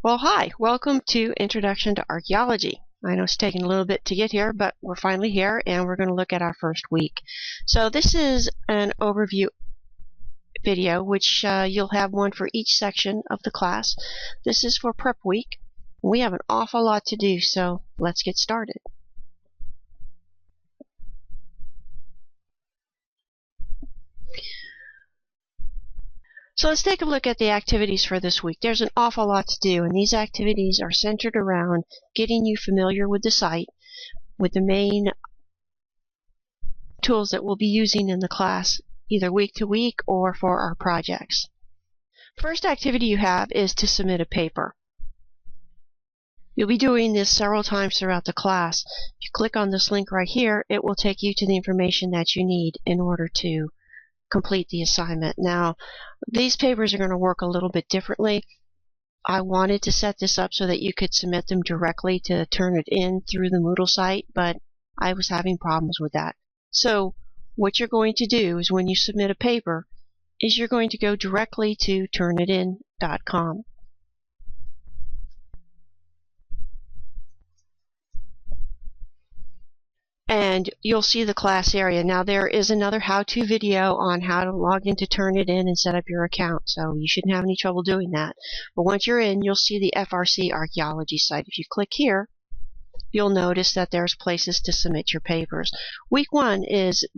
Well, hi, welcome to Introduction to Archaeology. I know it's taken a little bit to get here, but we're finally here and we're going to look at our first week. So this is an overview video, which you'll have one for each section of the class. This is for prep week. We have an awful lot to do, so let's get started. So let's take a look at the activities for this week. There's an awful lot to do, and these activities are centered around getting you familiar with the site, with the main tools that we'll be using in the class, either week to week or for our projects. First activity you have is to submit a paper. You'll be doing this several times throughout the class. If you click on this link right here, it will take you to the information that you need in order to complete the assignment. Now, these papers are going to work a little bit differently. I wanted to set this up so that you could submit them directly to turn it in through the Moodle site, but I was having problems with that. So what you're going to do is when you submit a paper is you're going to go directly to turnitin.com. And you'll see the class area. Now there is another how-to video on how to log into Turnitin and set up your account, so you shouldn't have any trouble doing that. But once you're in, you'll see the FRC Archaeology site. If you click here, you'll notice that there's places to submit your papers. Week 1 is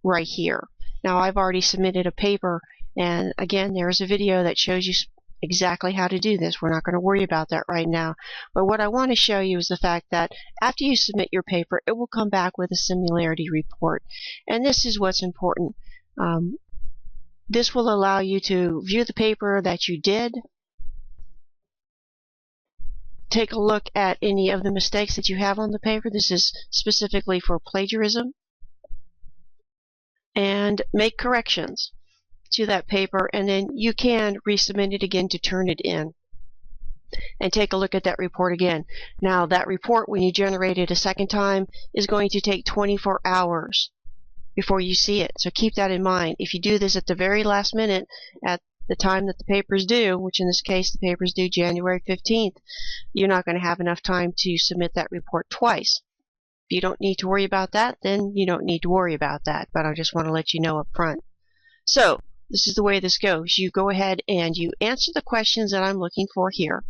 right here. Now I've already submitted a paper, and again there's a video that shows you exactly how to do this. We're not going to worry about that right now. But what I want to show you is the fact that after you submit your paper, it will come back with a similarity report. And this is what's important. This will allow you to view the paper that you did, take a look at any of the mistakes that you have on the paper. This is specifically for plagiarism. And make corrections to that paper, and then you can resubmit it again to turn it in and take a look at that report again. Now that report, when you generate it a second time, is going to take 24 hours before you see it. So keep that in mind. If you do this at the very last minute, at the time that the paper is due, which in this case the paper is due January 15th, you're not going to have enough time to submit that report twice. If you don't need to worry about that, then you don't need to worry about that, but I just want to let you know up front. So this is the way this goes. You go ahead and you answer the questions that I'm looking for here.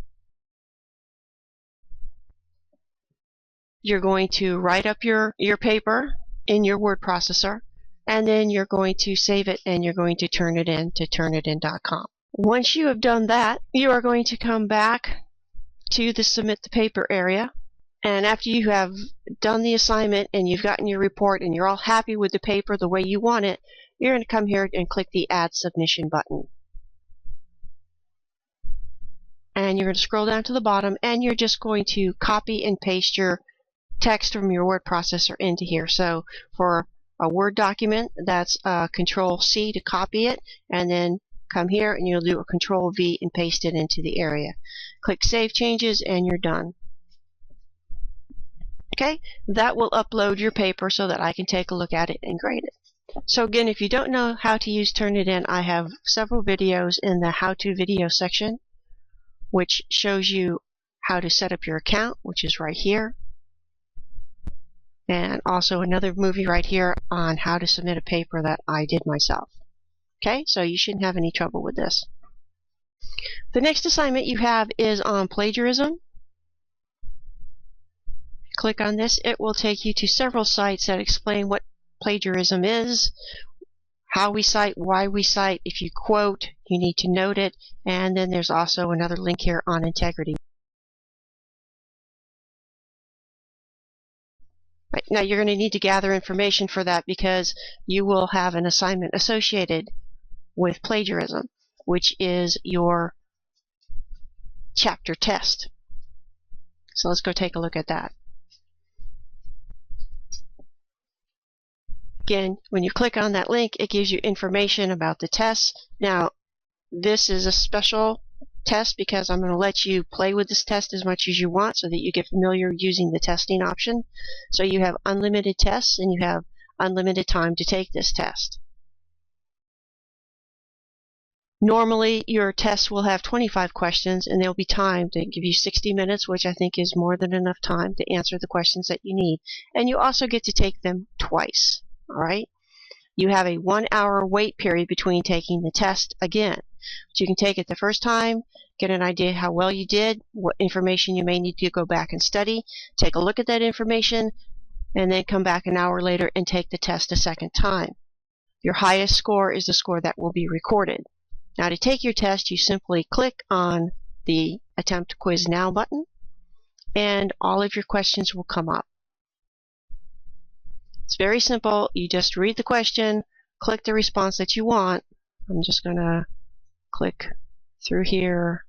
You're going to write up your paper in your word processor, and then you're going to save it and you're going to turn it in to turnitin.com. Once you have done that, you are going to come back to the submit the paper area, and after you have done the assignment and you've gotten your report and you're all happy with the paper the way you want it, you're going to come here and click the Add Submission button. And you're going to scroll down to the bottom, and you're just going to copy and paste your text from your word processor into here. So for a Word document, that's Control-C to copy it, and then come here and you'll do a Control-V and paste it into the area. Click Save Changes, and you're done. Okay, that will upload your paper so that I can take a look at it and grade it. So again, if you don't know how to use Turnitin, I have several videos in the how-to video section, which shows you how to set up your account, which is right here, and also another movie right here on how to submit a paper that I did myself. Okay, so you shouldn't have any trouble with this. The next assignment you have is on plagiarism. Click on this. It will take you to several sites that explain what plagiarism is, how we cite, why we cite. If you quote, you need to note it, and then there's also another link here on integrity. Right, now you're going to need to gather information for that because you will have an assignment associated with plagiarism, which is your chapter test. So let's go take a look at that. Again, when you click on that link, it gives you information about the test. Now, this is a special test because I'm going to let you play with this test as much as you want so that you get familiar using the testing option. So you have unlimited tests and you have unlimited time to take this test. Normally, your test will have 25 questions, and they'll be timed. They give you 60 minutes, which I think is more than enough time to answer the questions that you need. And you also get to take them twice. All right? You have a 1-hour wait period between taking the test again. So you can take it the first time, get an idea how well you did, what information you may need to go back and study, take a look at that information, and then come back an hour later and take the test a second time. Your highest score is the score that will be recorded. Now, to take your test, you simply click on the Attempt Quiz Now button, and all of your questions will come up. It's very simple. You just read the question, click the response that you want. I'm just going to click through here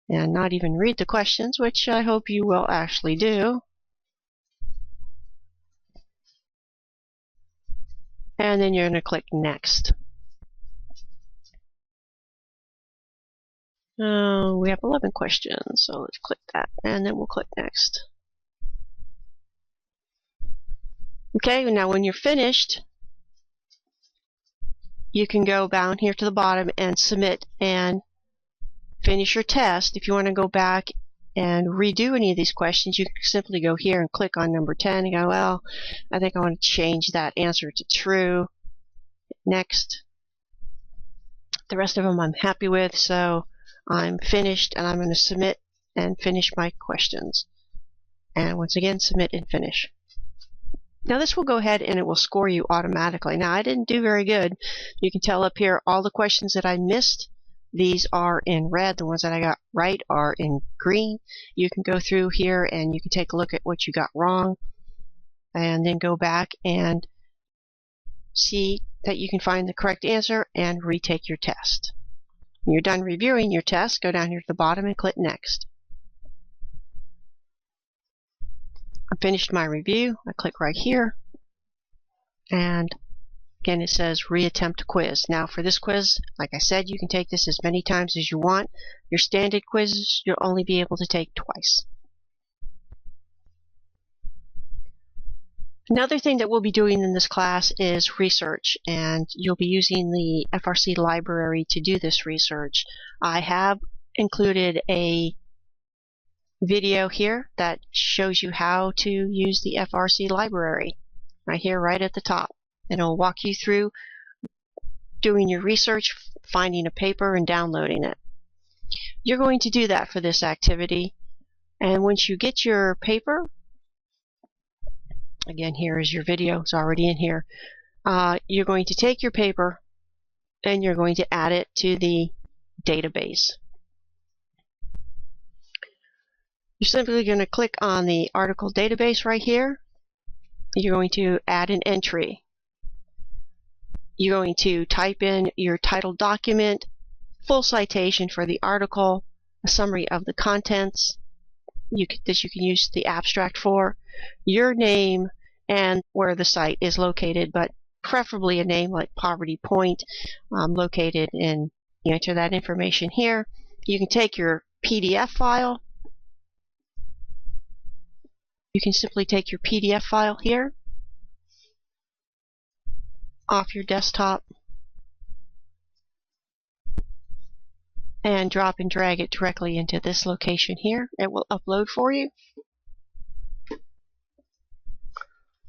and not even read the questions, which I hope you will actually do. And then you're going to click Next. We have 11 questions, so let's click that, and then we'll click Next. Okay, now when you're finished, you can go down here to the bottom and submit and finish your test. If you want to go back and redo any of these questions, you can simply go here and click on number 10 and go, well, I think I want to change that answer to true. Next. The rest of them I'm happy with, so I'm finished, and I'm going to submit and finish my questions. And once again, submit and finish. Now this will go ahead and it will score you automatically. Now I didn't do very good. You can tell up here all the questions that I missed. These are in red. The ones that I got right are in green. You can go through here and you can take a look at what you got wrong, and then go back and see that you can find the correct answer and retake your test. When you're done reviewing your test, go down here to the bottom and click Next. I finished my review. I click right here, and again it says reattempt quiz. Now for this quiz, like I said, you can take this as many times as you want. Your standard quizzes you'll only be able to take twice. Another thing that we'll be doing in this class is research, and you'll be using the FRC library to do this research. I have included a video here that shows you how to use the FRC library right here, right at the top. And it'll walk you through doing your research, finding a paper, and downloading it. You're going to do that for this activity, and once you get your paper, again, here is your video. It's already in here. You're going to take your paper and you're going to add it to the database. You're simply going to click on the article database right here. You're going to add an entry. You're going to type in your title document, full citation for the article, a summary of the contents that you can use the abstract for, your name, and where the site is located, but preferably a name like Poverty Point located in. You enter that information here. You can take your PDF file. You can simply take your PDF file here off your desktop and drop and drag it directly into this location here. It will upload for you.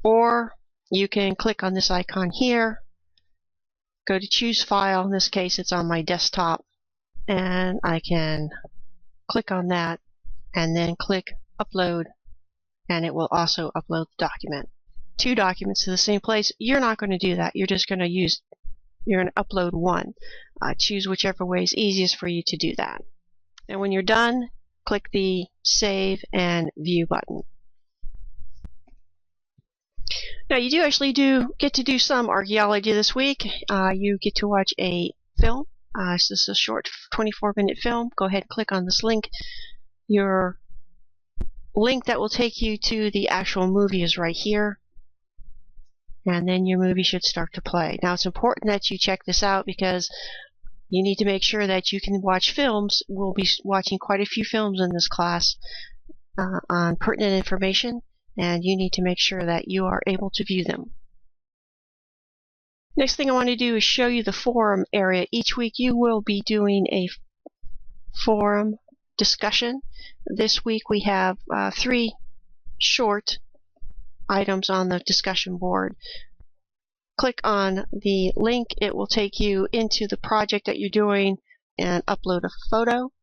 Or you can click on this icon here, go to choose file. In this case it's on my desktop, and I can click on that and then click upload, and it will also upload the document. Two documents to the same place. You're not going to do that. You're just going to upload one. Choose whichever way is easiest for you to do that. And when you're done, click the Save and View button. Now you get to do some archaeology this week. You get to watch a film. This is a short 24-minute film. Go ahead and click on this link. Your link that will take you to the actual movie is right here. And then your movie should start to play. Now it's important that you check this out because you need to make sure that you can watch films. We'll be watching quite a few films in this class on pertinent information, and you need to make sure that you are able to view them. Next thing I want to do is show you the forum area. Each week you will be doing a forum discussion. This week we have 3 short items on the discussion board. Click on the link. It will take you into the project that you're doing and upload a photo.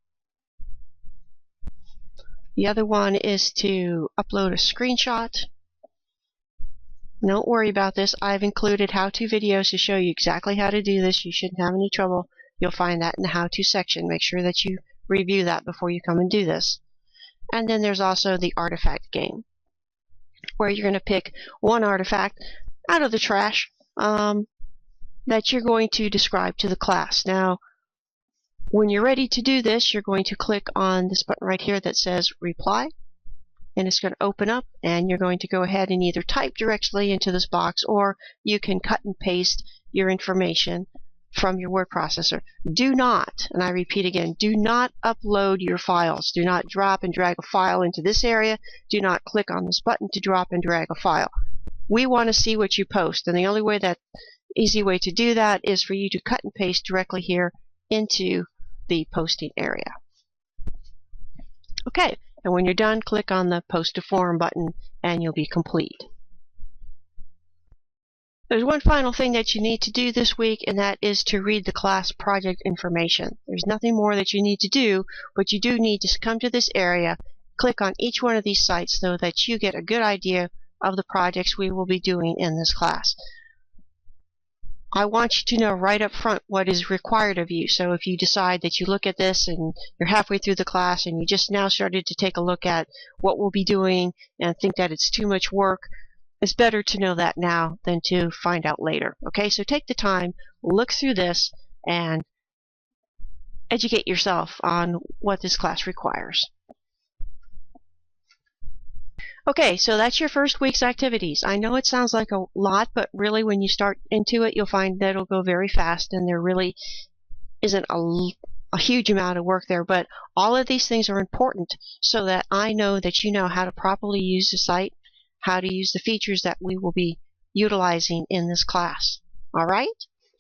The other one is to upload a screenshot. Don't worry about this. I've included how-to videos to show you exactly how to do this. You shouldn't have any trouble. You'll find that in the how-to section. Make sure that you review that before you come and do this. And then there's also the artifact game, where you're going to pick one artifact out of the trash that you're going to describe to the class. Now, when you're ready to do this, you're going to click on this button right here that says Reply, and it's going to open up, and you're going to go ahead and either type directly into this box, or you can cut and paste your information from your word processor. Do not, and I repeat again, do not upload your files. Do not drop and drag a file into this area. Do not click on this button to drop and drag a file. We want to see what you post, and the only way easy way to do that is for you to cut and paste directly here into the posting area. Okay, and when you're done, click on the Post to Forum button and you'll be complete. There's one final thing that you need to do this week, and that is to read the class project information. There's nothing more that you need to do, but you do need to come to this area, click on each one of these sites so that you get a good idea of the projects we will be doing in this class. I want you to know right up front what is required of you. So if you decide that you look at this and you're halfway through the class and you just now started to take a look at what we'll be doing and think that it's too much work, it's better to know that now than to find out later. Okay, so take the time, look through this, and educate yourself on what this class requires. Okay, so that's your first week's activities. I know it sounds like a lot, but really when you start into it, you'll find that it'll go very fast, and there really isn't a huge amount of work there. But all of these things are important so that I know that you know how to properly use the site, how to use the features that we will be utilizing in this class. All right?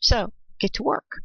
So, get to work.